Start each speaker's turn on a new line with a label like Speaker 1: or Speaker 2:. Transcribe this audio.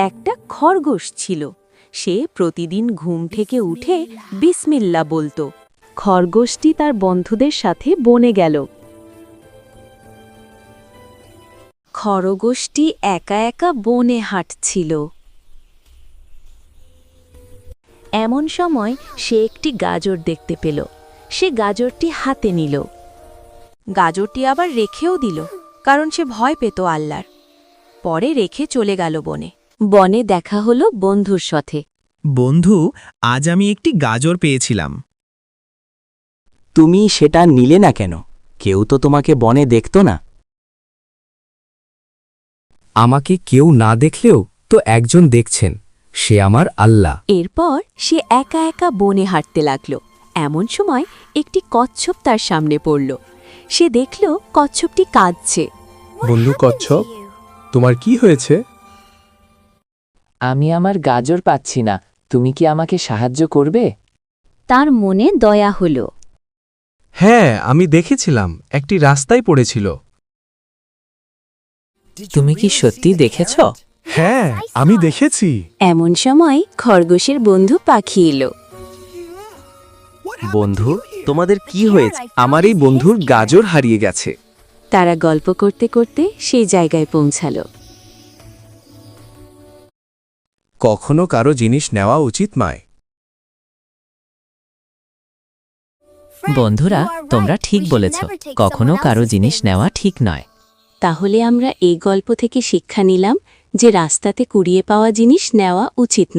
Speaker 1: একটা খরগোশ ছিল। সে প্রতিদিন ঘুম থেকে উঠে বিসমিল্লাহ বলতো। খরগোশটি তার বন্ধুদের সাথে বনে গেল। খরগোশটি একা একা বনে হাঁটছিল। এমন সময় সে একটি গাজর দেখতে পেল। সে গাজরটি হাতে নিল। গাজরটি আবার রেখেও দিল, কারণ সে ভয় পেত আল্লাহর। পরে রেখে চলে গেল বনে। বনে দেখা হলো বন্ধুর সাথে।
Speaker 2: বন্ধু, আজ আমি একটি গাজর পেয়েছিলাম।
Speaker 3: তুমি সেটা নিলে না কেন? কেউ তো তোমাকে বনে দেখত না।
Speaker 4: আমাকে কেউ না দেখলেও তো একজন দেখছেন, সে আমার আল্লাহ।
Speaker 1: এরপর সে একা একা বনে হাঁটতে লাগল। এমন সময় একটি কচ্ছপ তার সামনে পড়ল। সে দেখল কচ্ছপটি কাঁদছে।
Speaker 5: বন্ধু কচ্ছপ, তোমার কি হয়েছে?
Speaker 3: আমি আমার গাজর পাচ্ছি না, তুমি কি আমাকে সাহায্য করবে?
Speaker 1: তার মনে দয়া হলো।
Speaker 5: হ্যাঁ, আমি দেখেছিলাম একটি রাস্তায় পড়েছিল।
Speaker 3: তুমি কি সত্যি দেখেছ?
Speaker 5: হ্যাঁ, আমি দেখেছি।
Speaker 1: এমন সময় খরগোশের বন্ধু পাখি এলো।
Speaker 6: বন্ধু, তোমাদের কি হয়েছে? আমার এই বন্ধুর গাজর হারিয়ে গেছে।
Speaker 1: তারা গল্প করতে করতে সেই জায়গায় পৌঁছালো।
Speaker 6: কখনো কারো জিনিস নেওয়া উচিত নয়।
Speaker 3: বন্ধুরা, তোমরা ঠিক বলেছ, কখনো কারো জিনিস নেওয়া ঠিক নয়।
Speaker 1: তাহলে আমরা এই গল্প থেকে শিক্ষা নিলাম যে রাস্তাতে কুড়িয়ে পাওয়া জিনিস নেওয়া উচিত না।